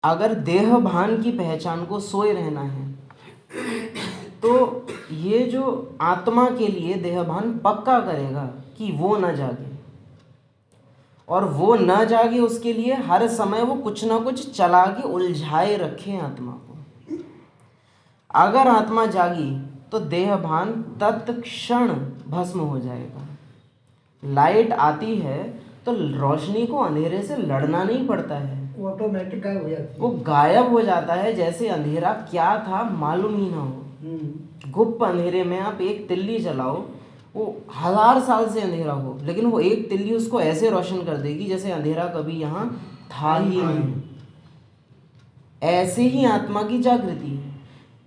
अगर देह भान की पहचान को सोए रहना है तो ये जो आत्मा के लिए देह भान पक्का करेगा कि वो न जागे, और वो न जागे उसके लिए हर समय वो कुछ ना कुछ चला के उलझाए रखे आत्मा को। अगर आत्मा जागी तो देह भान तत्क्षण भस्म हो जाएगा। लाइट आती है तो रोशनी को अंधेरे से लड़ना नहीं पड़ता है, वो ऑटोमेटिक गायब हो जाती है। वो गायब हो जाता है, जैसे अंधेरा क्या था मालूम ही ना हो। गुप्त अंधेरे में आप एक तिल्ली जलाओ, वो 1000 साल से अंधेरा हो, लेकिन वो एक तिल्ली उसको ऐसे रोशन कर देगी जैसे अंधेरा कभी यहाँ था ही नहीं। ऐसे ही आत्मा की जागृति है।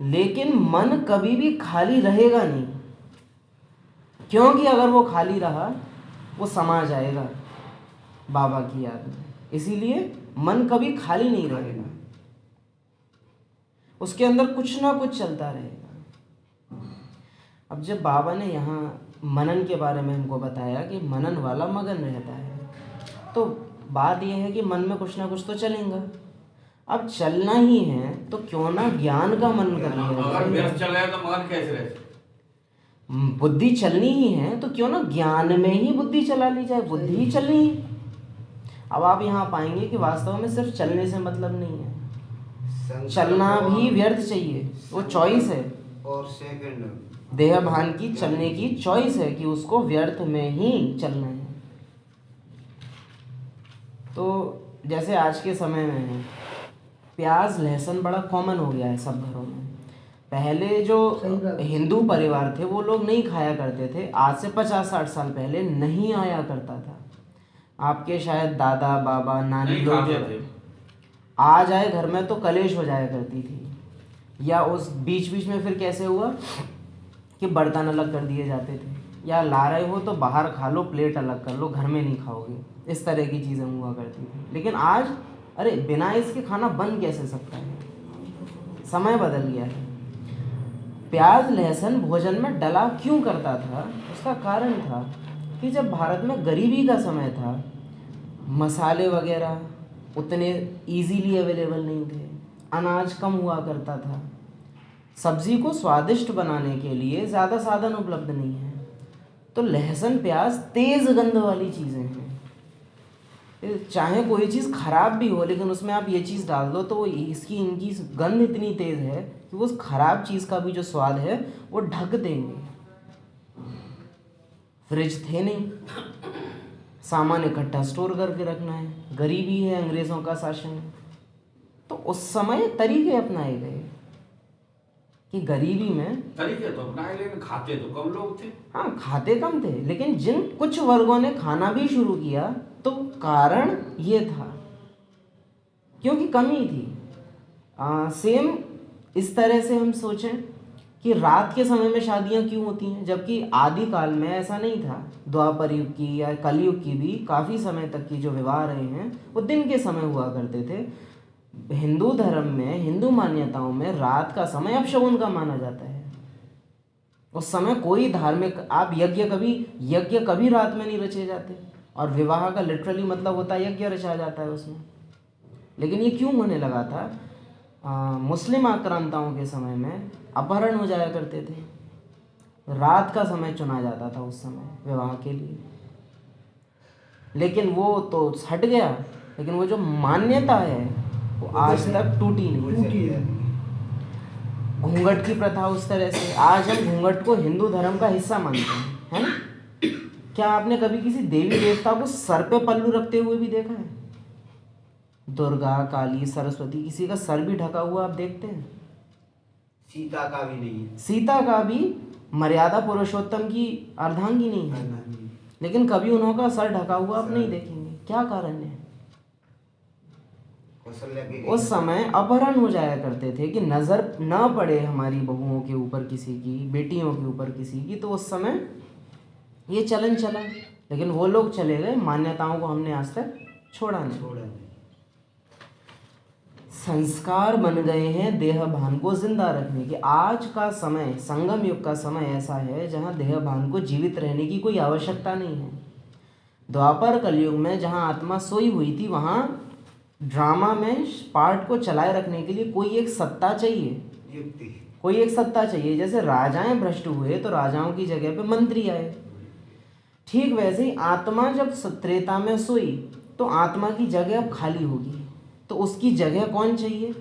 लेकिन मन कभी भी खाली रहेगा नहीं, क्योंकि अगर वो खाली रहा वो समा जाएगा बाबा की याद में। इसीलिए मन कभी खाली नहीं रहेगा, उसके अंदर कुछ ना कुछ चलता रहेगा। अब जब बाबा ने यहाँ मनन के बारे में हमको बताया कि मनन वाला मगन रहता है, तो बात यह है कि मन में कुछ ना कुछ तो चलेगा। अब चलना ही है तो क्यों ना ज्ञान का मन कर लिया अगर व्यस्त चल रहा है तो मगन कैसे रहे? बुद्धि चलनी ही है तो क्यों ना ज्ञान में ही बुद्धि चला ली जाए, बुद्धि ही चलनी है। अब आप यहाँ पाएंगे कि वास्तव में सिर्फ चलने से मतलब नहीं है, चलना भी व्यर्थ चाहिए, वो चॉइस है। और सेकंड देह भान की चलने की चॉइस है कि उसको व्यर्थ में ही चलना है। तो जैसे आज के समय में है, प्याज लहसुन बड़ा कॉमन हो गया है सब घरों में। पहले जो हिंदू परिवार थे वो लोग नहीं खाया करते थे, आज से 50-60 साल पहले नहीं आया करता था। आपके शायद दादा बाबा नानी लोग आ जाए घर में तो कलेश हो जाया करती थी, या उस बीच बीच में फिर कैसे हुआ कि बर्तन अलग कर दिए जाते थे, या ला रहे हो तो बाहर खा लो, प्लेट अलग कर लो, घर में नहीं खाओगे, इस तरह की चीज़ें हुआ करती थी। लेकिन आज अरे बिना इसके खाना बन कैसे सकता है, समय बदल गया है। प्याज लहसुन भोजन में डला क्यों करता था, उसका कारण था कि जब भारत में गरीबी का समय था, मसाले वगैरह उतने इजीली अवेलेबल नहीं थे, अनाज कम हुआ करता था, सब्जी को स्वादिष्ट बनाने के लिए ज़्यादा साधन उपलब्ध नहीं है, तो लहसुन प्याज तेज़ गंध वाली चीज़ें हैं। चाहे कोई चीज़ खराब भी हो लेकिन उसमें आप ये चीज़ डाल दो तो इनकी गंध इतनी तेज़ है कि उस खराब चीज़ का भी जो स्वाद है वो ढक देंगे। फ्रिज थे नहीं, सामान इकट्ठा स्टोर करके रखना है, गरीबी है, अंग्रेज़ों का शासन है, तो उस समय तरीके अपनाए गए कि गरीबी में तरीके तो अपनाए, लेकिन खाते तो कम लोग थे। हाँ, खाते कम थे, लेकिन जिन कुछ वर्गों ने खाना भी शुरू किया तो कारण ये था क्योंकि कमी थी। सेम इस तरह से हम सोचें कि रात के समय में शादियां क्यों होती हैं, जबकि आदि काल में ऐसा नहीं था। द्वापर युग की या कलयुग की भी काफ़ी समय तक की जो विवाह रहे हैं वो दिन के समय हुआ करते थे। हिंदू धर्म में, हिंदू मान्यताओं में रात का समय अपशगुन का माना जाता है। उस समय कोई धार्मिक, आप यज्ञ कभी रात में नहीं रचे जाते, और विवाह का लिटरली मतलब होता है यज्ञ रचा जाता है उसमें। लेकिन ये क्यों होने लगा था? मुस्लिम आक्रांताओं के समय में अपहरण हो जाया करते थे, रात का समय चुना जाता था उस समय विवाह के लिए। लेकिन वो तो हट गया, लेकिन वो जो मान्यता है वो आज तक टूटी नहीं। घूंघट की प्रथा उस तरह से, आज हम घूंघट को हिंदू धर्म का हिस्सा मानते हैं, है ना? क्या आपने कभी किसी देवी देवता को सर पे पल्लू रखते हुए भी देखा है? दुर्गा, काली, सरस्वती, किसी का सर भी ढका हुआ आप देखते हैं? सीता का भी नहीं है। सीता का भी मर्यादा पुरुषोत्तम की अर्धांगिनी है, लेकिन कभी उन्होंने सर ढका हुआ आप नहीं देखेंगे। क्या कारण है? उस समय अपहरण हो जाया करते थे कि नज़र न पड़े हमारी बहुओं के ऊपर किसी की, बेटियों के ऊपर किसी की, तो उस समय ये चलन चला। लेकिन वो लोग चले गए, मान्यताओं को हमने आज तक छोड़ा नहीं। संस्कार बन गए हैं देह भान को जिंदा रखने के। आज का समय, संगम युग का समय ऐसा है जहाँ देह भान को जीवित रहने की कोई आवश्यकता नहीं है। द्वापर कलयुग में जहाँ आत्मा सोई हुई थी वहाँ ड्रामा में पार्ट को चलाए रखने के लिए कोई एक सत्ता चाहिए, युक्ति। कोई एक सत्ता चाहिए। जैसे राजाएं भ्रष्ट हुए तो राजाओं की जगह पे मंत्री आए। ठीक वैसे ही आत्मा जब त्रेता में सोई तो आत्मा की जगह अब खाली होगी, तो उसकी जगह कौन चाहिए?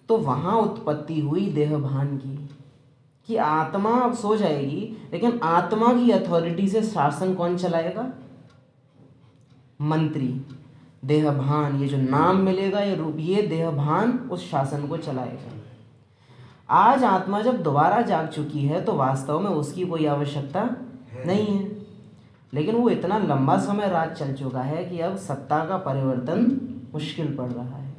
तो वहाँ उत्पत्ति हुई देहभान की, कि आत्मा अब सो जाएगी, लेकिन आत्मा की अथॉरिटी से शासन कौन चलाएगा? मंत्री। देहभान, ये जो नाम मिलेगा, ये रूप, ये देहभान उस शासन को चलाएगा। आज आत्मा जब दोबारा जाग चुकी है तो वास्तव में उसकी कोई आवश्यकता नहीं है, लेकिन वो इतना लंबा समय रात चल चुका है कि अब सत्ता का परिवर्तन मुश्किल पड़ रहा है।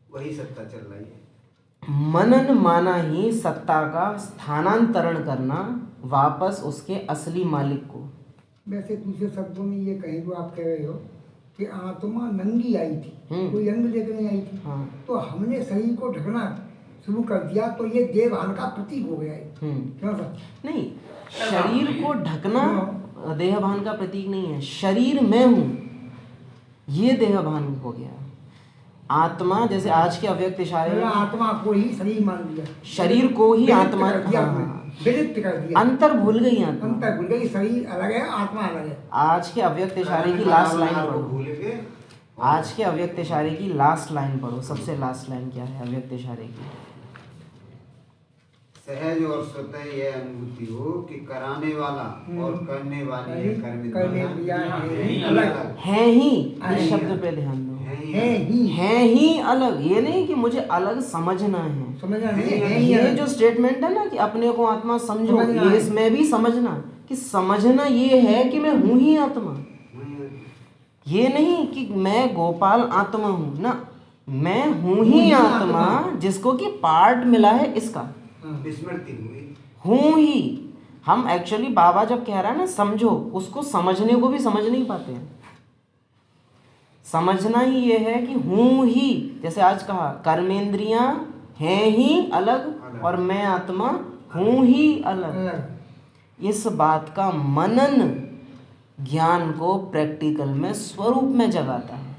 वही सत्ता चल रही है। मनन माना ही सत्ता का स्थानांतरण करना वापस उसके असली मालिक को। वैसे दूसरे शब्दों में ये कहें जो आप कह रहे हो कि आत्मा नंगी आई थी, कोई अंग लेकर नहीं आई थी। हाँ। तो हमने शरीर को ढकना शुरू कर दिया तो ये देहभान का प्रतीक हो गया है। क्यों सर? नहीं, शरीर को ढकना देहभान का प्रतीक नहीं है। शरीर मैं हूँ, ये देहभान हो गया। आत्मा, जैसे आज के अव्यक्त इशारे में आत्मा को ही शरीर मान लिया, शरीर को ही आत्मा, विलिप्त कर दिया, अंतर भूल गई आत्मा, अंतर भूल गई। शरीर अलग है, आत्मा अलग है। आज के अव्यक्त इशारे की लास्ट लाइन पढ़ो। भूल के आज के अव्यक्त इशारे की लास्ट लाइन पढ़ो। सबसे लास्ट लाइन क्या है अव्यक्त इशारे की? सहज और स्वतः यह अनुभूति हो कि कराने वाला और करने वाले कर्म करने दोनों दिया है अलग है ही, इस शब्द पे ध्यान दो। है ही अलग, ये नहीं कि मुझे अलग समझना है। समझना नहीं है। ये जो स्टेटमेंट है ना कि अपने को आत्मा समझो, ये इसमें भी समझना कि समझना ये है कि मैं हूँ ही आत्मा। ये नहीं कि मैं गोपाल आत्मा हूँ ना, मैं हूँ ही आत्मा, जिसको कि पार्ट मिला है इसका, विस्मृति हुई। हूँ ही। हम एक्चुअली बाबा जब कह रहा है ना समझो, उसको समझने को भी समझ नहीं पाते हैं। समझना ही ये है कि हूँ ही, जैसे आज कहा कर्मेंद्रियां हैं ही अलग और मैं आत्मा हूँ ही अलग। इस बात का मनन ज्ञान को प्रैक्टिकल में स्वरूप में जगाता है,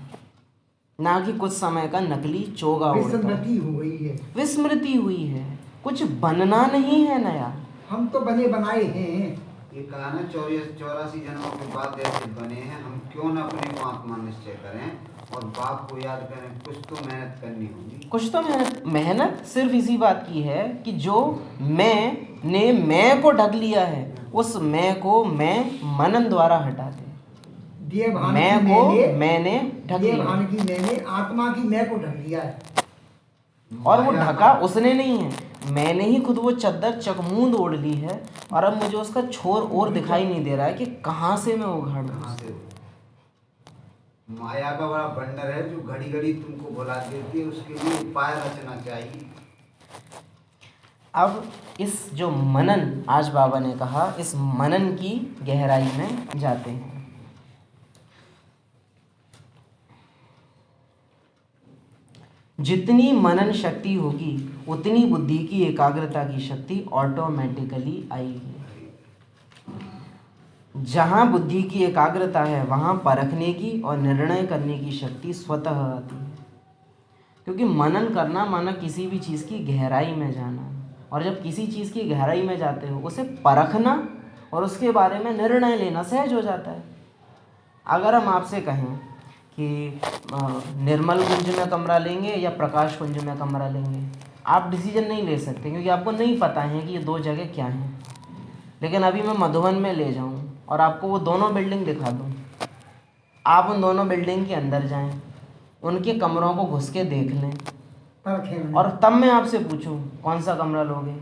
ना कि कुछ समय का नकली चोगा उड़ता है। विस्मृति हो गई है, विस्मृति हुई है, कुछ बनना नहीं है नया। हम तो बने बनाए हैं। ये कहा ना 84 जन्मों के बाद ऐसे बने हैं, हम क्यों न अपने को आत्मा निश्चय करें और बाप को याद करें। कुछ तो मेहनत करनी होगी। कुछ तो मेहनत सिर्फ इसी बात की है कि जो मैं को ढक लिया है, उस मैं को मैं मनन द्वारा हटा दे। मैं को मैंने ढक लिया, देहभान की मैंने आत्मा की मैं को ढक लिया है। और वो ढका उसने नहीं है, मैंने ही खुद वो चद्दर चकमूंद ओढ़ ली है, और अब मुझे उसका छोर और दिखाई नहीं दे रहा है कि कहाँ से मैं उघाड़ूं। कहाँ से? माया का बड़ा बंडर है जो घड़ी घड़ी तुमको बुला देती है, उसके लिए उपाय रचना चाहिए। अब इस जो मनन आज बाबा ने कहा, इस मनन की गहराई में जाते हैं। जितनी मनन शक्ति होगी उतनी बुद्धि की एकाग्रता की शक्ति ऑटोमेटिकली आएगी। जहाँ बुद्धि की एकाग्रता है वहाँ परखने की और निर्णय करने की शक्ति स्वतः आती है। क्योंकि मनन करना माना किसी भी चीज़ की गहराई में जाना, और जब किसी चीज़ की गहराई में जाते हो उसे परखना और उसके बारे में निर्णय लेना सहज हो जाता है। अगर हम आपसे कहें कि निर्मल कुंज में कमरा लेंगे या प्रकाश कुंज में कमरा लेंगे, आप डिसीजन नहीं ले सकते क्योंकि आपको नहीं पता है कि ये दो जगह क्या हैं। लेकिन अभी मैं मधुबन में ले जाऊं और आपको वो दोनों बिल्डिंग दिखा दूं, आप उन दोनों बिल्डिंग के अंदर जाएं, उनके कमरों को घुस के देख लें, और तब मैं आपसे पूछूं कौन सा कमरा लोगे,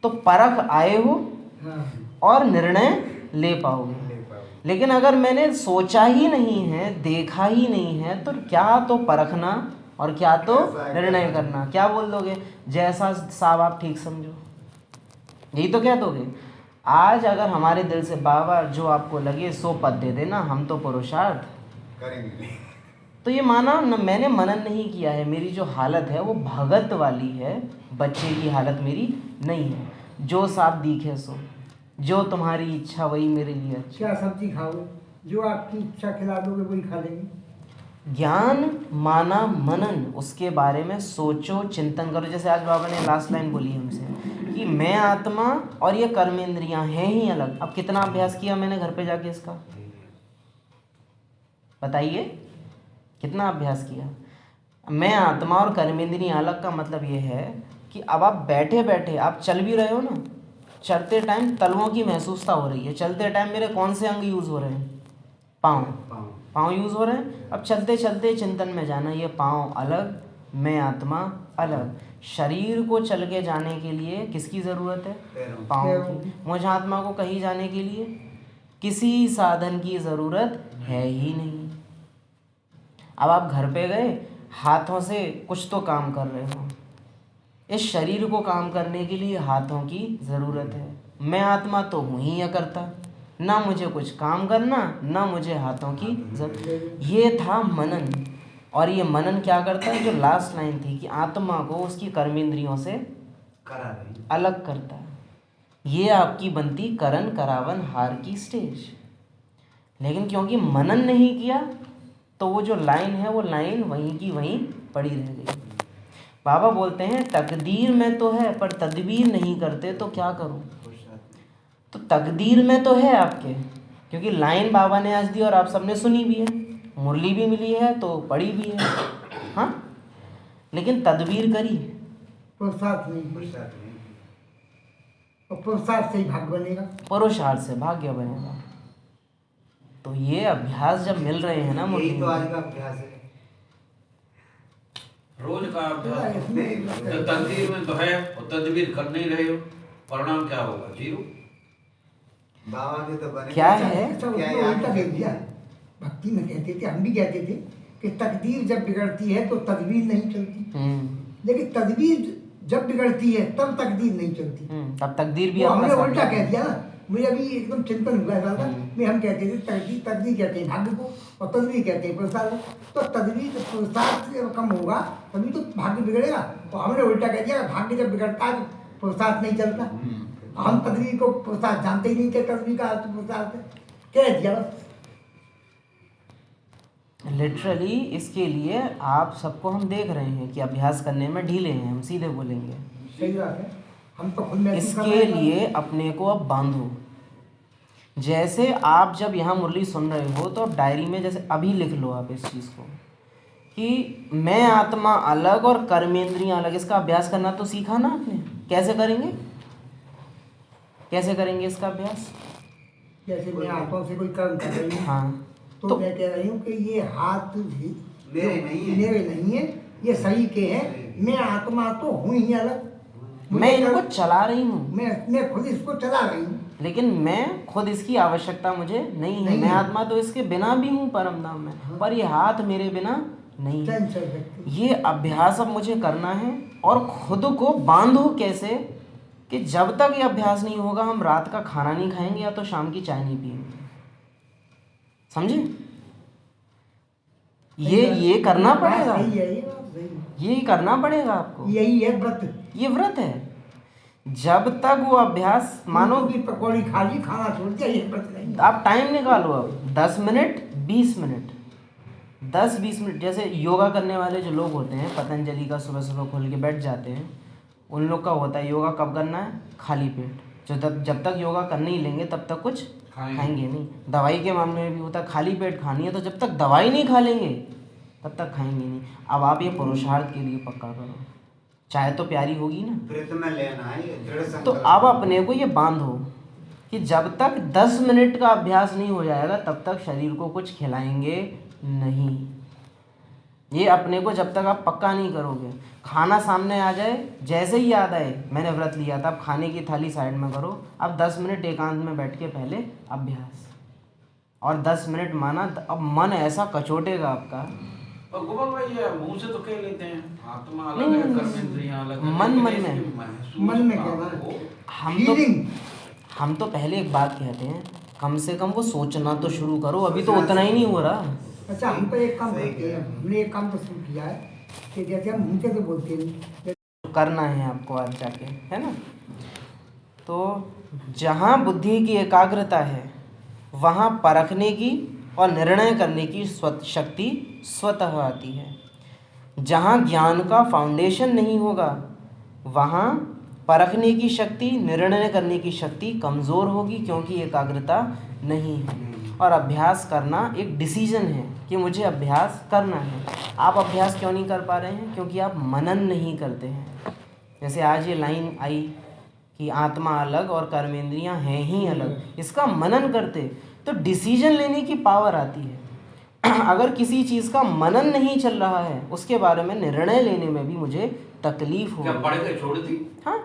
तो परख आए हो और निर्णय ले पाओगे। लेकिन अगर मैंने सोचा ही नहीं है, देखा ही नहीं है, तो क्या तो परखना और क्या तो निर्णय करना। क्या बोल दोगे? जैसा साहब आप ठीक समझो, यही तो कह दोगे। आज अगर हमारे दिल से बाबा जो आपको लगे सो पद दे देना, हम तो पुरुषार्थ करेंगे। तो ये माना न, मैंने मनन नहीं किया है, मेरी जो हालत है वो भगत वाली है, बच्चे की हालत मेरी नहीं है। जो साफ दिखे सो, जो तुम्हारी इच्छा वही मेरे लिए अच्छा। क्या सब्जी खाओ, जो आपकी इच्छा खिला दोगे वही खा लेंगे। ज्ञान माना मनन, उसके बारे में सोचो चिंतन करो। जैसे आज बाबा ने लास्ट लाइन बोली हमसे कि मैं आत्मा और ये कर्मेंद्रियां हैं ही अलग। अब कितना अभ्यास किया मैंने घर पे जाके इसका, बताइए कितना अभ्यास किया। मैं आत्मा और कर्मेंद्रियां अलग का मतलब ये है कि अब आप बैठे बैठे आप चल भी रहे हो ना, चलते टाइम तलवों की महसूसता हो रही है। चलते टाइम मेरे कौन से अंग यूज़ हो रहे हैं? पाँव यूज़ हो रहे हैं। अब चलते चलते चिंतन में जाना, ये पाँव अलग, मैं आत्मा अलग। शरीर को चल के जाने के लिए किसकी ज़रूरत है? पाँव की। मुझ आत्मा को कहीं जाने के लिए किसी साधन की ज़रूरत है ही नहीं। अब आप घर पे गए, हाथों से कुछ तो काम कर रहे हो, इस शरीर को काम करने के लिए हाथों की ज़रूरत है। मैं आत्मा तो हूँ ही या करता, ना मुझे कुछ काम करना, ना मुझे हाथों की ज़रूरत। ये था मनन। और ये मनन क्या करता है? जो लास्ट लाइन थी कि आत्मा को उसकी कर्मेंद्रियों से अलग करता है। ये आपकी बनती करण करावन हार की स्टेज। लेकिन क्योंकि मनन नहीं किया तो वो जो लाइन है वो लाइन वहीं की वहीं पड़ी रह गई। बाबा बोलते हैं तकदीर में तो है पर तदबीर नहीं करते तो क्या करूं? तो तकदीर में तो है आपके, क्योंकि लाइन बाबा ने आज दी और आप सबने सुनी भी है, मुरली भी मिली है तो पढ़ी भी है, हाँ, लेकिन तदबीर करी पुरुषार्थ नहीं, और पुरुषार्थ से ही भाग्य बनेगा, पुरुषार्थ से भाग्य बनेगा। तो ये अभ्यास जब मिल रहे हैं ना मुरली, तो आज का अभ्यास है, रोज का अभ्यास। तो तकदीर में तो है और तदबीर कर नहीं रहे हो, परिणाम क्या होगा? जीरो। बाबा के तो बने क्या है? क्या उल्टा दे दिया। भक्ति में कहते थे, हम भी कहते थे कि तकदीर जब बिगड़ती है तो तदबीर नहीं चलती, लेकिन तदबीर जब बिगड़ती है तब तकदीर नहीं चलती। तब तकदीर भी हमने उल्टा कह दिया ना। मुझे अभी एकदम चिंतन हुआ था मैं, हम कहते थे तकदीर कहते हैं भाग्य को और तदबीर कहते हैं पुरुषार्थ। तो तदबीर पुरुषार्थ से कम होगा तभी तो भाग्य बिगड़ेगा। और हमने उल्टा कह दिया भाग्य जब बिगड़ता है तो पुरुषार्थ नहीं चलता। हम तदबीर को पुरुषार्थ जानते ही नहीं थे, तदबीर का अर्थ पुरुषार्थ कह दिया बस। लिटरली इसके लिए आप सबको हम देख रहे हैं कि अभ्यास करने में ढीले हैं, हम सीधे बोलेंगे। सही बात है, हम तो खुद महसूस कर इसके रहे हैं। लिए अपने को अब बांधो। जैसे आप जब यहाँ मुरली सुन रहे हो तो अब डायरी में जैसे अभी लिख लो आप इस चीज़ को कि मैं आत्मा अलग और कर्मेंद्रियाँ अलग। इसका अभ्यास करना तो सीखा ना आपने, कैसे करेंगे? कैसे करेंगे इसका अभ्यास? जैसे मैं हाथों से कोई कर्म कर रही हूँ, हाँ, तो मैं कह रही हूँ कि ये हाथ भी मेरे नहीं है, ये सही के हैं। मैं आत्मा तो हूँ ही अलग, मैं इनको चला रही हूँ, मैं खुद इसको चला रही हूँ, लेकिन मैं खुद इसकी आवश्यकता मुझे नहीं है। मैं आत्मा तो इसके बिना भी हूँ परम धाम में, पर ये हाथ मेरे बिना नहीं है। ये अभ्यास अब मुझे करना है। और खुद को बांधो कैसे कि जब तक ये अभ्यास नहीं होगा हम रात का खाना नहीं खाएंगे या तो शाम की चाय नहीं पिएंगे। समझे? ये करना पड़ेगा, ये करना पड़ेगा आपको। यही है व्रत, ये व्रत है। जब तक वो अभ्यास मानो की पकौड़ी खा ली, खाना छोड़ दिया, ये व्रत नहीं। आप टाइम निकालो, अब 10 मिनट 20 मिनट 10-20 मिनट। जैसे योगा करने वाले जो लोग होते हैं, पतंजलि का सुबह सुबह खोल के बैठ जाते हैं, उन लोग का होता है योगा कब करना है? खाली पेट। जब तक योगा करने ही लेंगे तब तक कुछ खाएंगे नहीं। दवाई के मामले में भी होता है, खाली पेट खानी है तो जब तक दवाई नहीं खा लेंगे तब तक खाएंगे नहीं। अब आप ये पुरुषार्थ के लिए पक्का करो, चाहे तो प्यारी होगी ना, में लेना है। तो अब अपने को ये बांधो कि जब तक 10 मिनट का अभ्यास नहीं हो जाएगा तब तक शरीर को कुछ खिलाएंगे नहीं। ये अपने को जब तक आप पक्का नहीं करोगे, खाना सामने आ जाए, जैसे ही याद आए मैंने व्रत लिया था, अब खाने की थाली साइड में करो। अब 10 मिनट एकांत में बैठ के पहले अभ्यास, और 10 मिनट माना, अब मन ऐसा कचोटेगा आपका। और गोपाल भाई ये मुंह से तो कह लेते हैं आत्मा अलग है, कर्मेंद्रियां अलग है, मन लेकिन में इसकी मन में हम तो पहले एक बात कहते हैं, कम से कम वो सोचना तो शुरू करो। अभी तो उतना ही नहीं हो रहा। अच्छा, हम तो एक काम करते हैं, हमने एक काम तो शुरू किया है कि जैसे हम मुंह से तो बोलते नहीं, करना है आपको आज जाके, है ना। तो जहाँ बुद्धि की एकाग्रता है वहाँ परखने की और निर्णय करने की शक्ति स्वतः आती है। जहाँ ज्ञान का फाउंडेशन नहीं होगा वहाँ परखने की शक्ति, निर्णय करने की शक्ति कमज़ोर होगी, क्योंकि एकाग्रता नहीं है। और अभ्यास करना एक डिसीजन है कि मुझे अभ्यास करना है। आप अभ्यास क्यों नहीं कर पा रहे हैं? क्योंकि आप मनन नहीं करते हैं। जैसे आज ये लाइन आई कि आत्मा अलग और कर्मेंद्रियां हैं ही अलग, इसका मनन करते तो डिसीजन लेने की पावर आती है। अगर किसी चीज़ का मनन नहीं चल रहा है, उसके बारे में निर्णय लेने में भी मुझे तकलीफ क्या होगी। पढ़ के छोड़ दी? हाँ,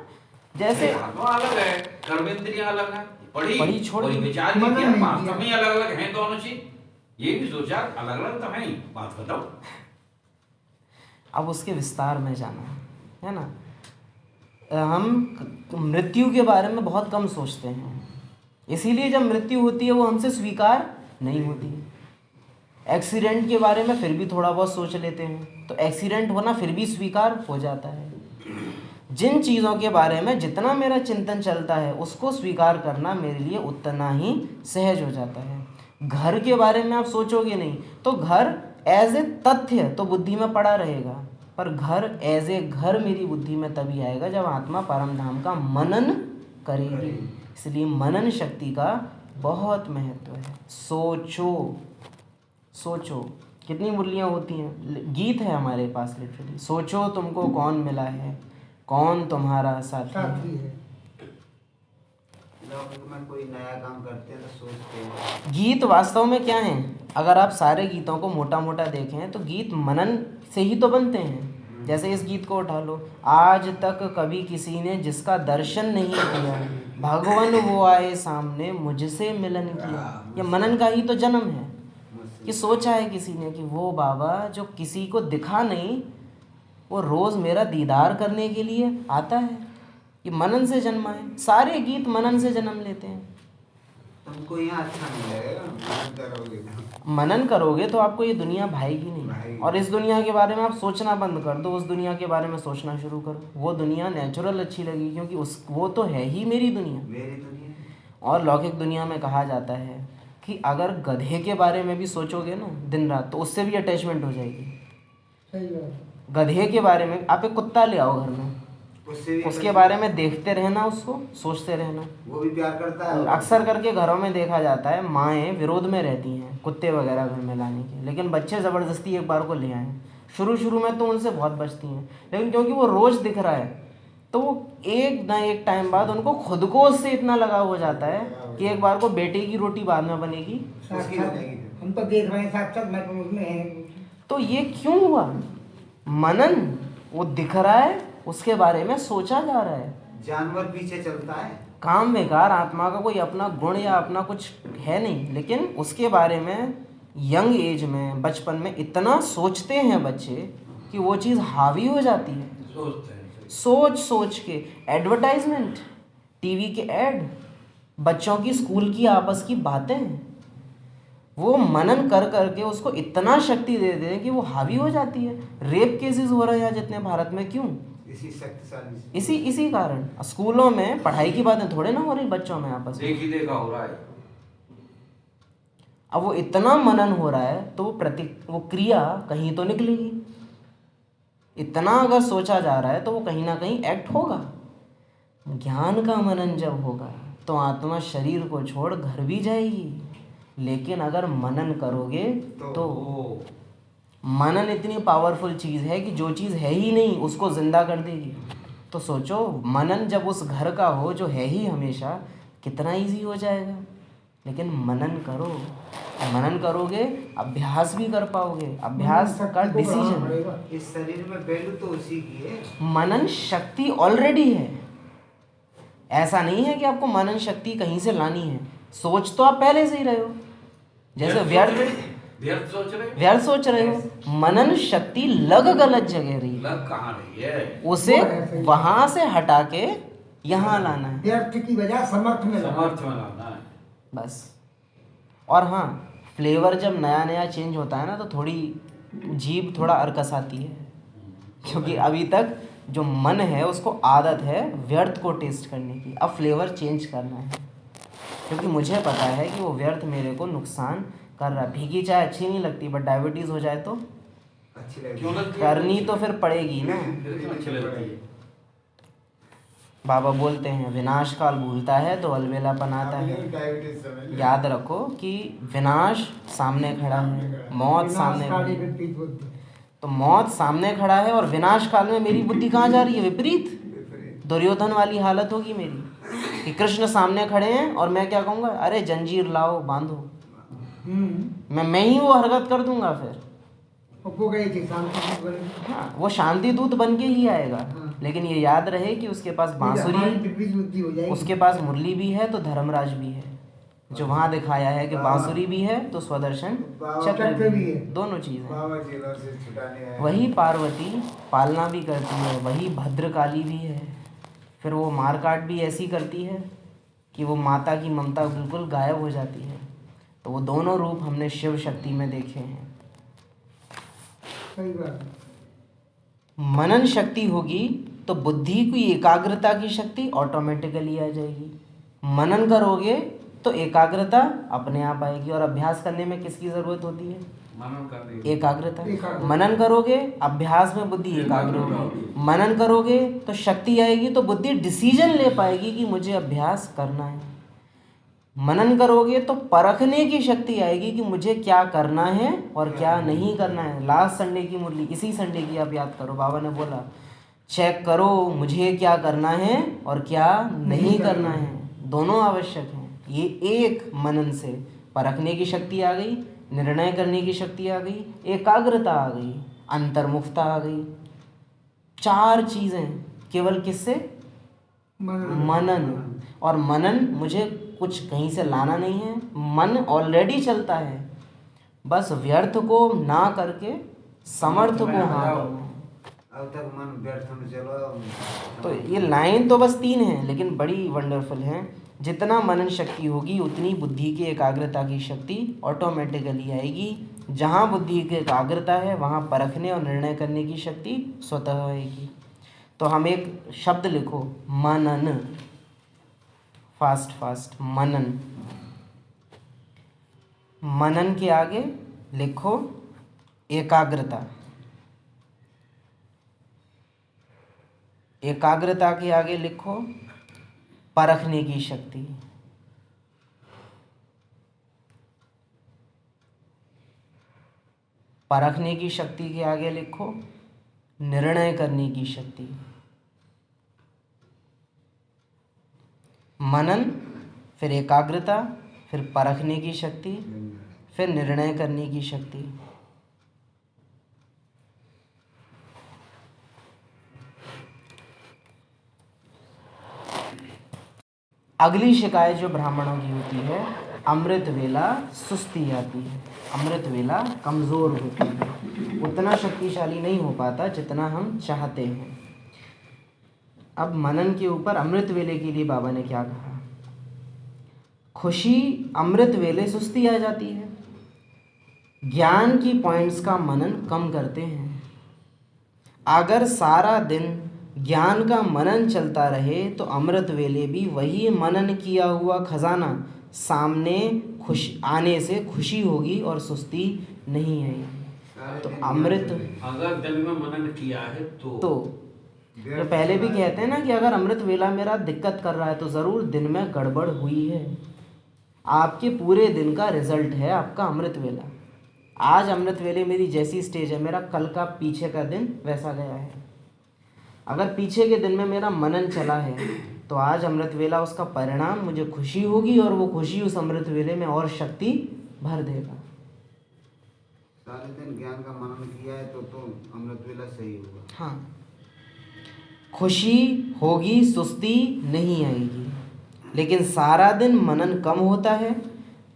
जैसे आत्मा अलग है, कर्मेंद्रियां अलग है, पढ़ी छोड़ कोई दी। विचार नहीं मनन किया, नहीं वास्तव किया। में अलग अलग हैं दोनों चीज। ये भी सोचा अलग अलग तो है ही, बात बताओ। अब उसके विस्तार में जाना है ना। हम मृत्यु के बारे में बहुत कम सोचते हैं, इसीलिए जब मृत्यु होती है वो हमसे स्वीकार नहीं होती। एक्सीडेंट के बारे में फिर भी थोड़ा बहुत सोच लेते हैं, तो एक्सीडेंट होना फिर भी स्वीकार हो जाता है। जिन चीज़ों के बारे में जितना मेरा चिंतन चलता है उसको स्वीकार करना मेरे लिए उतना ही सहज हो जाता है। घर के बारे में आप सोचोगे नहीं तो घर एज ए तथ्य तो बुद्धि में पड़ा रहेगा, पर घर एज ए घर मेरी बुद्धि में तभी आएगा जब आत्मा परम धाम का मनन करेगी। इसलिए मनन शक्ति का बहुत महत्व है। सोचो सोचो, कितनी मुरलियाँ होती हैं। गीत है हमारे पास लिटरली, सोचो तुमको कौन मिला है, कौन तुम्हारा साथी साथी है। है। लोग में कोई नया काम करते हैं तो सोचते हैं। गीत वास्तव में क्या है? अगर आप सारे गीतों को मोटा मोटा देखें तो गीत मनन से ही तो बनते हैं। जैसे इस गीत को उठा लो, आज तक कभी किसी ने जिसका दर्शन नहीं किया, भगवान वो आए सामने मुझसे मिलन किया। ये मनन का ही तो जन्म है कि सोचा है किसी ने कि वो बाबा जो किसी को दिखा नहीं, वो रोज़ मेरा दीदार करने के लिए आता है। ये मनन से जन्मा है। सारे गीत मनन से जन्म लेते हैं। तुमको यहाँ अच्छा नहीं लगेगा, मनन करोगे तो। मनन करोगे तो आपको ये दुनिया भाएगी नहीं, भाएगी। और इस दुनिया के बारे में आप सोचना बंद कर दो, उस दुनिया के बारे में सोचना शुरू करो। वो दुनिया नेचुरल अच्छी लगेगी, क्योंकि वो तो है ही मेरी दुनिया। मेरी दुनिया। और लौकिक दुनिया में कहा जाता है कि अगर गधे के बारे में भी सोचोगे ना दिन रात, तो उससे भी अटैचमेंट हो जाएगी। सही बात। गधे के बारे में, आप एक कुत्ता ले आओ घर में, उससे भी उसके बारे में देखते रहना, उसको सोचते रहना। वो भी प्यार करता है। अक्सर करके घरों में देखा जाता है माएँ विरोध में रहती हैं कुत्ते वगैरह घर में लाने के, लेकिन बच्चे ज़बरदस्ती एक बार को ले आए। शुरू में तो उनसे बहुत बचती हैं, लेकिन क्योंकि वो रोज़ दिख रहा है तो वो एक ना एक टाइम बाद उनको खुद को उससे इतना लगाव हो जाता है कि एक बार को बेटे की रोटी बाद में बनेगी। उसकी बनेगी। हम तो देख रहे हैं साक्षात, मैं तो उसमें है। तो ये क्यों हुआ? मनन, वो दिख रहा है, उसके बारे में सोचा जा रहा है। जानवर पीछे चलता है। काम बेकार, आत्मा का कोई अपना गुण या अपना कुछ है नहीं, लेकिन उसके बारे में यंग एज में, बचपन में इतना सोचते हैं बच्चे कि वो चीज़ हावी हो जाती है। सोचते हैं। सोच के एडवर्टाइजमेंट, टीवी के ऐड, बच्चों की स्कूल की आपस की बातें, वो मनन कर करके उसको इतना शक्ति दे दे कि वो हावी हो जाती है। रेप केसेस हो रहे हैं जितने भारत में, क्यों? इसी शक्तिशाली से। इसी कारण स्कूलों में पढ़ाई की बातें थोड़े ना हो रही बच्चों में आपस में। देखी देखा हो रहा है। अब वो इतना मनन हो रहा है तो वो क्रिया कहीं तो निकलेगी। इतना अगर सोचा जा रहा है तो वो कहीं ना कहीं एक्ट होगा। ज्ञान का मनन जब होगा तो आत्मा शरीर को छोड़ घर भी जाएगी, लेकिन अगर मनन करोगे तो मनन इतनी पावरफुल चीज़ है कि जो चीज़ है ही नहीं उसको जिंदा कर देगी। तो सोचो, मनन जब उस घर का हो जो है ही हमेशा, कितना इजी हो जाएगा। लेकिन मनन करो, मनन करोगे अभ्यास भी कर पाओगे। अभ्यास का डिसीजन, इस शरीर में वैल्यू तो उसी की है। मनन शक्ति ऑलरेडी है। ऐसा नहीं है कि आपको मनन शक्ति कहीं से लानी है। सोच तो आप पहले से ही रहे हो, जैसे व्यर्थ सोच रहे हो। मनन शक्ति लग गलत जगह रही है, लग कहाँ रही है? उसे वहां से हटा के यहाँ लाना है, व्यर्थ की बजाय समर्थ में लगा। समर्थ में लाना है बस। और हाँ, फ्लेवर जब नया नया चेंज होता है ना तो थोड़ी जीभ थोड़ा अरकस आती है, क्योंकि अभी तक जो मन है उसको आदत है व्यर्थ को टेस्ट करने की। अब फ्लेवर चेंज करना है, क्योंकि मुझे पता है कि वो व्यर्थ मेरे को नुकसान कर रहा है। फीकी चाय अच्छी नहीं लगती, बट डायबिटीज़ हो जाए तो अच्छी लगती क्यों है। लगती है? करनी तो फिर पड़ेगी ना। फिर क्यों अच्छी लगती है? बाबा बोलते हैं विनाश काल भूलता है तो अलबेलापन आता है। याद रखो कि विनाश सामने खड़ा है, मौत सामने खड़ी है। विपरीत बुद्धि। तो मौत सामने खड़ा है और विनाश काल में मेरी बुद्धि कहाँ जा रही है? विपरीत। विपरीत। दुर्योधन वाली हालत होगी मेरी कि कृष्ण सामने खड़े हैं और मैं क्या कहूँगा, अरे जंजीर लाओ बांधो। मैं ही वो हरकत कर दूंगा फिर। वो गए थे शांति बने। हाँ, वो शांति दूत बन के ही आएगा। हाँ। लेकिन ये याद रहे कि उसके पास हमारी बांसुरी, विपरीत बुद्धि हो जाएगी। उसके पास मुरली भी है तो धर्मराज भी है। जो वहाँ दिखाया है कि बांसुरी भी है तो स्वदर्शन चक्र भी है, दोनों चीज़ें। बाबा जेलों से छुटाने आए। वही पार्वती पालना भी करती है, वही भद्रकाली भी है। फिर वो मारकाट भी ऐसी करती है कि वो माता की ममता बिल्कुल गायब हो जाती है। तो वो दोनों रूप हमने शिव शक्ति में देखे हैं। सही बात। मनन शक्ति होगी तो बुद्धि की एकाग्रता की शक्ति ऑटोमेटिकली आ जाएगी। मनन करोगे तो एकाग्रता अपने आप आएगी। और अभ्यास करने में किसकी ज़रूरत होती है? मनन करने की। एकाग्रता। मनन करोगे अभ्यास में बुद्धि एकाग्र होगी। मनन करोगे तो शक्ति आएगी, तो बुद्धि डिसीजन ले पाएगी कि मुझे अभ्यास करना है। मनन करोगे तो परखने की शक्ति आएगी कि मुझे क्या करना है और क्या नहीं करना है। लास्ट संडे की मुरली, इसी संडे की आप याद करो, बाबा ने बोला चेक करो मुझे क्या करना है और क्या नहीं करना है। दोनों आवश्यक हैं। ये एक मनन से परखने की शक्ति आ गई, निर्णय करने की शक्ति आ गई, एकाग्रता आ गई, अंतर्मुखता आ गई। 4 चीज़ें केवल किससे? मनन। और मनन मुझे कुछ कहीं से लाना नहीं है, मन ऑलरेडी चलता है, बस व्यर्थ को ना करके समर्थ को हाँ करना है। अब तक मन व्यर्थ में चलो। तो ये लाइन तो बस 3 हैं लेकिन बड़ी वंडरफुल हैं। जितना मनन शक्ति होगी उतनी बुद्धि की एकाग्रता की शक्ति ऑटोमेटिकली आएगी। जहाँ बुद्धि की एकाग्रता है वहाँ परखने और निर्णय करने की शक्ति स्वतः आएगी। तो हम एक शब्द लिखो, मनन। फास्ट मनन। मनन के आगे लिखो एकाग्रता। एकाग्रता के आगे लिखो परखने की शक्ति। परखने की शक्ति के आगे लिखो निर्णय करने की शक्ति। मनन, फिर एकाग्रता, फिर परखने की शक्ति, फिर निर्णय करने की शक्ति। अगली शिकायत जो ब्राह्मणों की होती है, अमृत वेला सुस्ती आती है, अमृत वेला कमज़ोर होती है, उतना शक्तिशाली नहीं हो पाता जितना हम चाहते हैं। अब मनन के ऊपर अमृत वेले के लिए बाबा ने क्या कहा? खुशी अमृत वेले सुस्ती आ जाती है। ज्ञान की पॉइंट्स का मनन कम करते हैं। अगर सारा दिन ज्ञान का मनन चलता रहे तो अमृत वेले भी वही मनन किया हुआ खजाना सामने खुश आने से खुशी होगी और सुस्ती नहीं आएगी। तो अमृत अगर दिन में मनन किया है तो जो पहले भी कहते हैं ना कि अगर अमृत वेला मेरा दिक्कत कर रहा है तो ज़रूर दिन में गड़बड़ हुई है। आपके पूरे दिन का रिजल्ट है आपका अमृत वेला। आज अमृत वेले मेरी जैसी स्टेज है, मेरा कल का पीछे का दिन वैसा गया है। अगर पीछे के दिन में मेरा मनन चला है तो आज अमृत वेला उसका परिणाम मुझे खुशी होगी और वो खुशी उस अमृत वेले में और शक्ति भर देगा। सारे दिन ज्ञान का मनन किया है तो अमृत वेला सही होगा। हाँ, खुशी होगी, सुस्ती नहीं आएगी। लेकिन सारा दिन मनन कम होता है।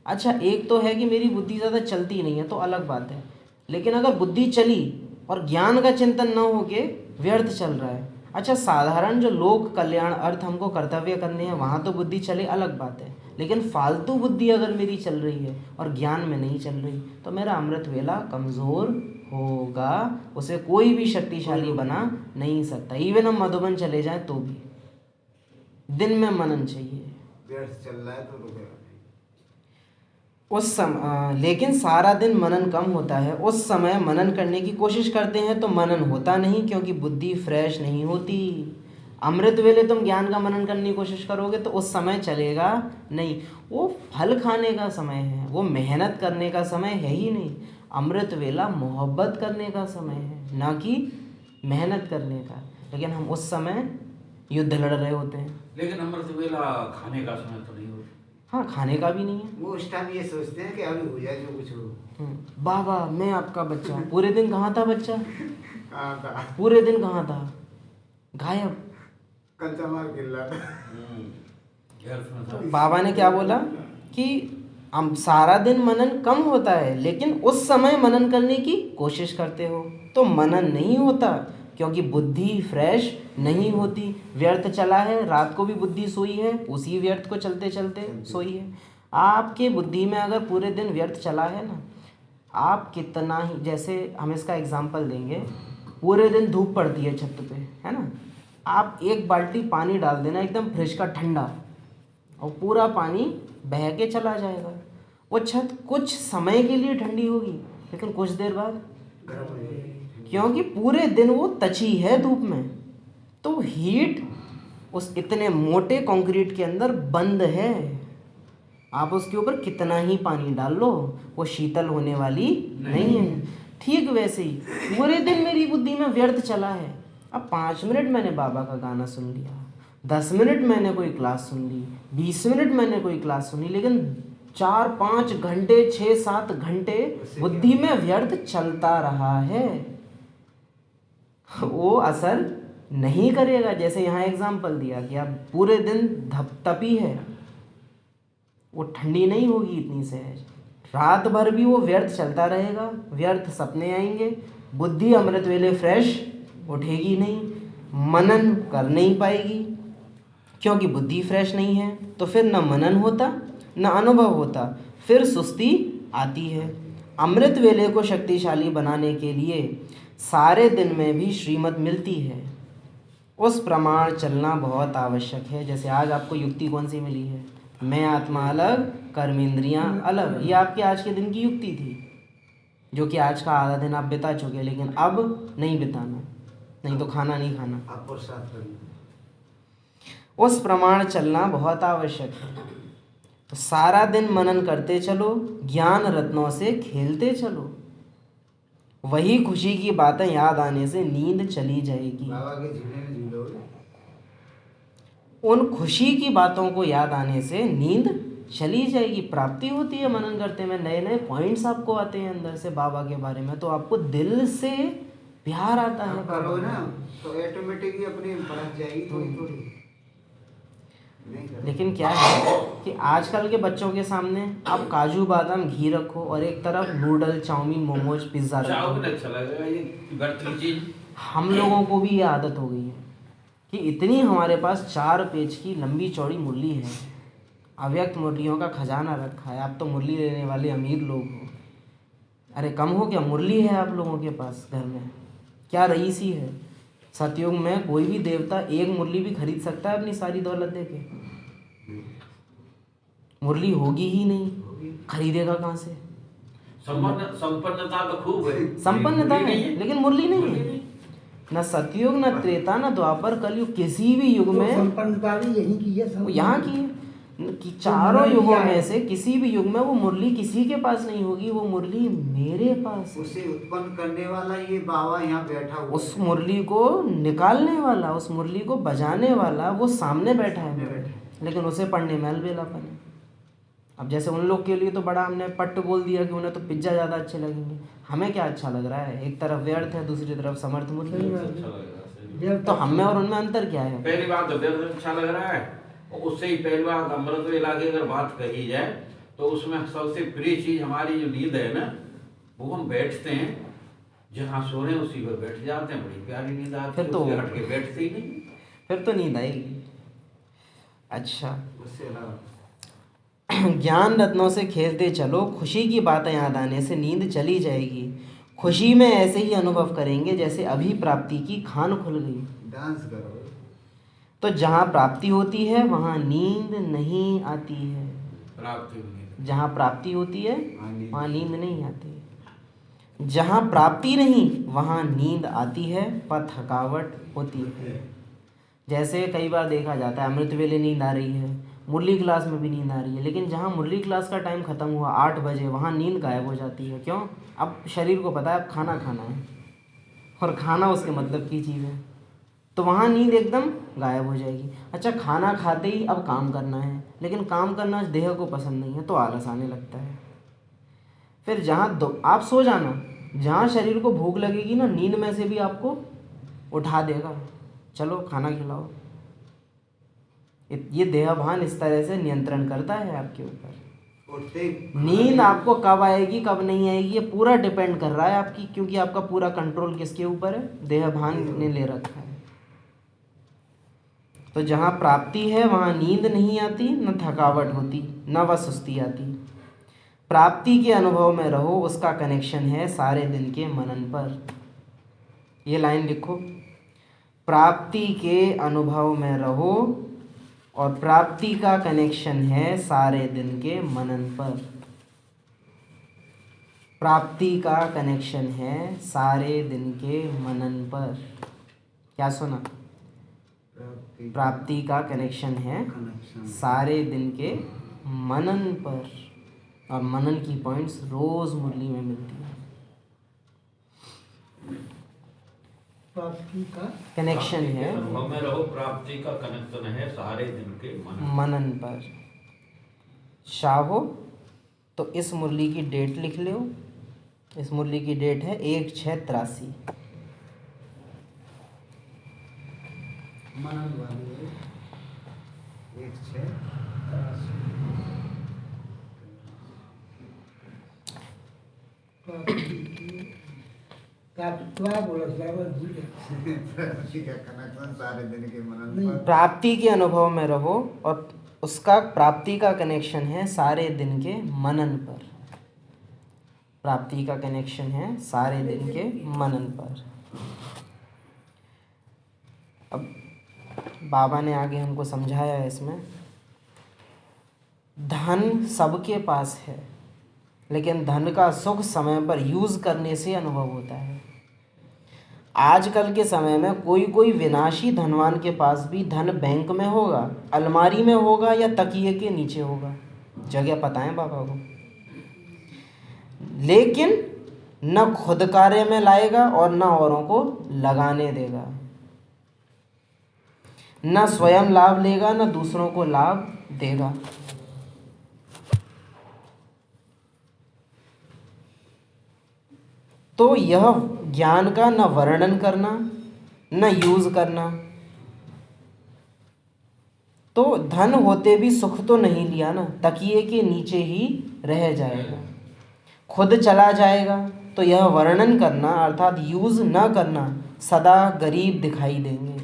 अच्छा, एक तो है कि मेरी बुद्धि ज़्यादा चलती नहीं है तो अलग बात है, लेकिन अगर बुद्धि चली और ज्ञान का चिंतन न होके व्यर्थ चल रहा है, अच्छा साधारण जो लोक कल्याण अर्थ हमको कर्तव्य करने हैं वहाँ तो बुद्धि चले, अलग बात है। लेकिन फालतू बुद्धि अगर मेरी चल रही है और ज्ञान में नहीं चल रही तो मेरा अमृत वेला कमज़ोर होगा। उसे कोई भी शक्तिशाली बना नहीं सकता। इवन हम मधुबन चले जाएं तो भी दिन में मनन चाहिए। व्यर्थ चल रहा है तो रुकेगा नहीं। लेकिन सारा दिन मनन कम होता है। उस समय मनन करने की कोशिश करते हैं तो मनन होता नहीं, क्योंकि बुद्धि फ्रेश नहीं होती। अमृत वेले तुम ज्ञान का मनन करने की कोशिश करोगे तो उस समय चलेगा नहीं। वो फल खाने का समय है, वो मेहनत करने का समय है ही नहीं। अमृत वेला मोहब्बत करने का समय है, ना कि मेहनत करने का। लेकिन हम उस समय युद्ध लड़ रहे होते हैं। लेकिन अमृत वेला खाने का समय तो नहीं होता। हाँ, खाने का भी नहीं है। वो उस टाइम ये सोचते हैं कि अभी हो जाए जो कुछ हो। बाबा मैं आपका बच्चा। पूरे दिन कहाँ था बच्चा? कहाँ था? पूरे दिन कहाँ था? गायब। कंचा मार गिर रहा था। तो बाबा ने क्या बोला कि हम सारा दिन मनन कम होता है, लेकिन उस समय मनन करने की कोशिश करते हो तो मनन नहीं होता, क्योंकि बुद्धि फ्रेश नहीं होती। व्यर्थ चला है, रात को भी बुद्धि सोई है, उसी व्यर्थ को चलते चलते सोई है। आपके बुद्धि में अगर पूरे दिन व्यर्थ चला है ना, आप कितना ही, जैसे हम इसका एग्जांपल देंगे, पूरे दिन धूप पड़ती है छत पे, है ना, आप एक बाल्टी पानी डाल देना एकदम फ्रिज का ठंडा, और पूरा पानी बह के चला जाएगा। वो छत कुछ समय के लिए ठंडी होगी, लेकिन कुछ देर बाद गर्म हो जाएगी। क्योंकि पूरे दिन वो तची है धूप में, तो हीट उस इतने मोटे कंक्रीट के अंदर बंद है। आप उसके ऊपर कितना ही पानी डाल लो, वो शीतल होने वाली नहीं है। ठीक वैसे ही पूरे दिन मेरी बुद्धि में व्यर्थ चला है। अब 5 मिनट मैंने बाबा का गाना सुन लिया, 10 मिनट मैंने कोई क्लास सुन ली, 20 मिनट मैंने कोई क्लास सुनी, लेकिन 4-5 घंटे 6-7 घंटे बुद्धि में व्यर्थ चलता रहा है, वो असर नहीं करेगा। जैसे यहाँ एग्जाम्पल दिया कि आप पूरे दिन तपी है, वो ठंडी नहीं होगी इतनी सहज। रात भर भी वो व्यर्थ चलता रहेगा, व्यर्थ सपने आएंगे, बुद्धि अमृत वेले फ्रेश उठेगी नहीं, मनन कर नहीं पाएगी, क्योंकि बुद्धि फ्रेश नहीं है। तो फिर न मनन होता न अनुभव होता, फिर सुस्ती आती है। अमृत वेले को शक्तिशाली बनाने के लिए सारे दिन में भी श्रीमत मिलती है, उस प्रमाण चलना बहुत आवश्यक है। जैसे आज आपको युक्ति कौन सी मिली है? मैं आत्मा अलग, कर्मेंद्रियां अलग। ये आपके आज के दिन की युक्ति थी, जो कि आज का आधा दिन आप बिता चुके, लेकिन अब नहीं बिताना, नहीं तो खाना नहीं खाना। आप पुरुषार्थ करिए। उस प्रमाण चलना बहुत आवश्यक है। तो सारा दिन मनन करते चलो, ज्ञान रत्नों से खेलते चलो। वही खुशी की बातें याद आने से नींद चली जाएगी। बाबा के झूले में झूलोगे। उन खुशी की बातों को याद आने से नींद चली जाएगी। प्राप्ति होती है मनन करते में, नए नए पॉइंट्स आपको आते हैं अंदर से बाबा के बारे में, तो आपको दिल से प्यार आता है आप बाबा करो को। ना तो ऑटोमेटिकली अपनी बढ़ जाएगी थोड़ी थोड़ी। नहीं करो। लेकिन क्या है कि आजकल के बच्चों के सामने आप काजू बादाम घी रखो और एक तरफ नूडल चाउमीन मोमोज पिज्ज़ा चाव रखो। भी अच्छा लगेगा, ये व्यर्थ की चीज। हम लोगों को भी ये आदत हो गई है कि इतनी हमारे पास 4 पेज की लंबी चौड़ी मुरली है, अव्यक्त मुरलियों का खजाना रखा है। आप तो मुरली लेने वाले अमीर लोग हो। अरे कम हो क्या, मुरली है आप लोगों के पास घर में, क्या रईसी है। सतयुग में कोई भी देवता एक मुरली भी खरीद सकता है अपनी सारी दौलत देके? मुरली होगी ही नहीं, खरीदेगा कहाँ से? संपन्नता तो खूब है, संपन्नता मुरली है, नहीं है। लेकिन मुरली नहीं मुरली है। नहीं। न सतयुग, न त्रेता, न द्वापर, कलयुग, किसी भी युग तो में संपन्नता भी यही की है। वो यहाँ की है कि चारों युगों में से किसी भी युग में वो मुरली किसी के पास नहीं होगी, वो मुरली मेरे पास है। उसे उत्पन्न करने वाला ये बाबा यहाँ बैठा हुआ उस मुरली को निकालने वाला, उस मुरली को बजाने वाला वो सामने बैठा है मेरे, लेकिन उसे पढ़ने में अलबेलापन है। अब जैसे उन लोग के लिए तो बड़ा हमने पट्ट बोल दिया कि उन्हें तो पिज्ज़ा ज़्यादा अच्छे लगेंगे, हमें क्या अच्छा लग रहा है? एक तरफ व्यर्थ है, दूसरी तरफ समर्थ मुरली है। अच्छा लगेगा। तो हम में और उनमें अंतर क्या है? पहली बात तो व्यर्थ अच्छा लग रहा है, और उससे ही पहली बात अमृत वेला की अगर बात कही जाए तो उसमें सबसे प्रिय चीज हमारी जो नींद है ना, वो हम बैठते हैं जहाँ सो रहे हैं उसी पर बैठ जाते हैं, बड़ी प्यारी नींद आती फिर है, तो उससे हट के बैठते ही नहीं। फिर तो नींद आएगी। अच्छा, उससे अलावा ज्ञान रत्नों से खेलते चलो, खुशी की बातें याद आने से नींद चली जाएगी। खुशी में ऐसे ही अनुभव करेंगे जैसे अभी प्राप्ति की खान खुल गई। डांस करो। तो जहाँ प्राप्ति होती है वहाँ नींद नहीं आती है। प्राप्ति हुई जहाँ प्राप्ति होती है नींद। वहाँ नींद नहीं आती। जहाँ प्राप्ति नहीं वहाँ नींद आती है पर थकावट होती है। जैसे कई बार देखा जाता है अमृत वेले नींद आ रही है, मुरली क्लास में भी नींद आ रही है, लेकिन जहाँ मुरली क्लास का टाइम ख़त्म हुआ 8 बजे वहाँ नींद गायब हो जाती है। क्यों? अब शरीर को पता है अब खाना खाना है और खाना उसके मतलब की चीज़ है, तो वहाँ नींद एकदम गायब हो जाएगी। अच्छा, खाना खाते ही अब काम करना है, लेकिन काम करना देह को पसंद नहीं है तो आलस आने लगता है। फिर जहाँ आप सो जाना, जहाँ शरीर को भूख लगेगी ना, नींद में से भी आपको उठा देगा, चलो खाना खिलाओ। ये देहभान इस तरह से नियंत्रण करता है आपके ऊपर। उठते नींद आपको कब आएगी कब नहीं आएगी ये पूरा डिपेंड कर रहा है आपकी, क्योंकि आपका पूरा कंट्रोल किसके ऊपर है? देहभान ने ले रखा है। तो जहाँ प्राप्ति है वहाँ नींद नहीं आती, न थकावट होती, न वह सुस्ती आती। प्राप्ति के अनुभव में रहो, उसका कनेक्शन है सारे दिन के मनन पर। ये लाइन लिखो, प्राप्ति के अनुभव में रहो और प्राप्ति का कनेक्शन है सारे दिन के मनन पर। प्राप्ति का कनेक्शन है सारे दिन के मनन पर। क्या सुना? प्राप्ति का कनेक्शन है सारे दिन के मनन पर। और मनन की पॉइंट्स रोज मुरली में मिलती है। प्राप्ति का कनेक्शन है अनुभव में रहो, प्राप्ति का कनेक्शन है सारे दिन के मनन पर। चाहो तो इस मुरली की डेट लिख लो। इस मुरली की डेट है 1/6/83। मनन वाली 1/6 कनेक्शन सारे दिन के मनन पर। प्राप्ति के अनुभव में रहो और उसका प्राप्ति का कनेक्शन है सारे दिन के मनन पर। प्राप्ति का कनेक्शन है सारे दिन के मनन पर। अब बाबा ने आगे हमको समझाया है इसमें, धन सबके पास है, लेकिन धन का सुख समय पर यूज़ करने से अनुभव होता है। आजकल के समय में कोई विनाशी धनवान के पास भी धन बैंक में होगा, अलमारी में होगा या तकिए के नीचे होगा, जगह पता है बाबा को, लेकिन न खुद कार्य में लाएगा और न औरों को लगाने देगा। न स्वयं लाभ लेगा न दूसरों को लाभ देगा। तो यह ज्ञान का न वर्णन करना न यूज करना। तो धन होते भी सुख तो नहीं लिया ना, तकिए के नीचे ही रह जाएगा, खुद चला जाएगा। तो यह वर्णन करना अर्थात यूज न करना, सदा गरीब दिखाई देंगे।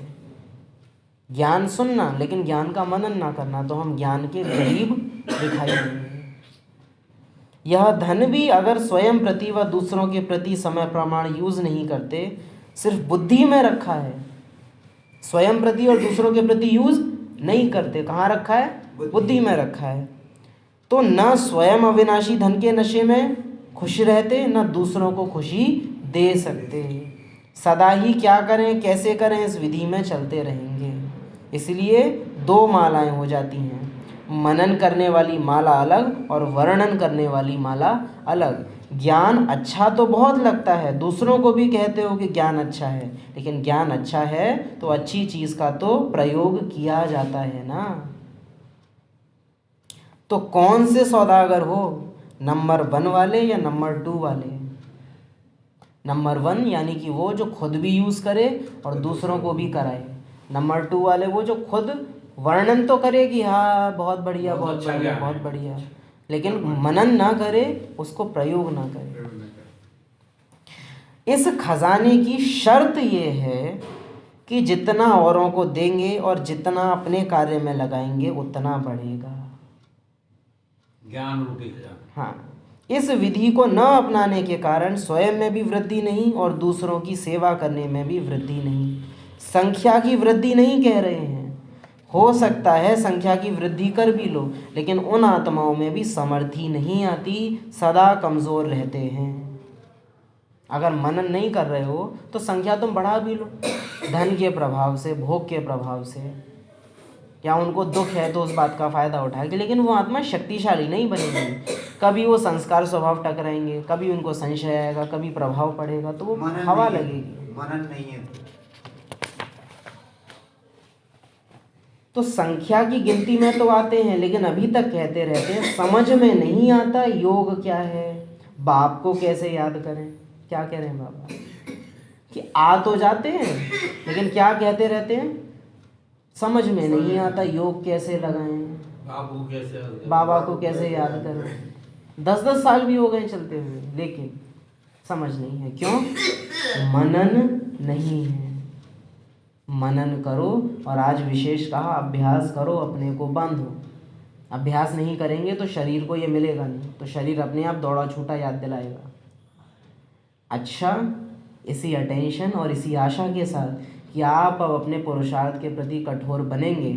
ज्ञान सुनना लेकिन ज्ञान का मनन ना करना, तो हम ज्ञान के गरीब दिखाई देंगे। यह धन भी अगर स्वयं प्रति व दूसरों के प्रति समय प्रमाण यूज नहीं करते, सिर्फ बुद्धि में रखा है, स्वयं प्रति और दूसरों के प्रति यूज नहीं करते, कहाँ रखा है? बुद्धि में रखा है। तो न स्वयं अविनाशी धन के नशे में खुश रहते, न दूसरों को खुशी दे सकते। सदा ही क्या करें कैसे करें इस विधि में चलते रहेंगे। इसलिए दो मालाएं हो जाती हैं, मनन करने वाली माला अलग और वर्णन करने वाली माला अलग। ज्ञान अच्छा तो बहुत लगता है, दूसरों को भी कहते हो कि ज्ञान अच्छा है, लेकिन ज्ञान अच्छा है तो अच्छी चीज़ का तो प्रयोग किया जाता है ना। तो कौन से सौदागर हो, नंबर 1 वाले या नंबर 2 वाले? नंबर 1 यानी कि वो जो खुद भी यूज़ करे और दूसरों को भी कराए। नंबर 2 वाले वो जो खुद वर्णन तो करे कि हाँ बहुत बढ़िया बहुत अच्छा बढ़िया ज्ञान बहुत है। बढ़िया, लेकिन मनन ना करे, उसको प्रयोग ना करे। इस खजाने की शर्त ये है कि जितना औरों को देंगे और जितना अपने कार्य में लगाएंगे उतना बढ़ेगा। ज्ञान रूपी खजाना। हाँ, इस विधि को न अपनाने के कारण स्वयं में भी वृद्धि नहीं और दूसरों की सेवा करने में भी वृद्धि नहीं। संख्या की वृद्धि नहीं कह रहे हैं, हो सकता है संख्या की वृद्धि कर भी लो, लेकिन उन आत्माओं में भी समर्थी नहीं आती, सदा कमज़ोर रहते हैं। अगर मनन नहीं कर रहे हो तो संख्या तुम बढ़ा भी लो, धन के प्रभाव से, भोग के प्रभाव से, या उनको दुख है तो उस बात का फ़ायदा उठाएगी, लेकिन वो आत्मा शक्तिशाली नहीं बनेगी। कभी वो संस्कार स्वभाव टकराएंगे, कभी उनको संशय आएगा, कभी प्रभाव पड़ेगा, तो वो मनन हवा नहीं है, लगेगी। मनन नहीं है। तो संख्या की गिनती में तो आते हैं, लेकिन अभी तक कहते रहते हैं समझ में नहीं आता योग क्या है, बाप को कैसे याद करें। क्या कह रहे हैं बाबा कि आ तो जाते हैं, लेकिन क्या कहते रहते हैं, समझ में नहीं आता योग कैसे लगाएं, बाबू कैसे याद करें? बाबा को कैसे याद करें। 10-10 साल भी हो गए चलते हुए, लेकिन समझ नहीं है। क्यों? मनन नहीं है। मनन करो, और आज विशेष कहा अभ्यास करो, अपने को बांधो। अभ्यास नहीं करेंगे तो शरीर को ये मिलेगा नहीं, तो शरीर अपने आप दौड़ा छूटा याद दिलाएगा। अच्छा, इसी अटेंशन और इसी आशा के साथ कि आप अब अपने पुरुषार्थ के प्रति कठोर बनेंगे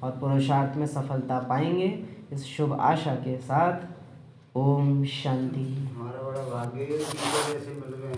और पुरुषार्थ में सफलता पाएंगे, इस शुभ आशा के साथ ओम शांति। हमारा बड़ा भाग्य है कि ऐसे मिल गए।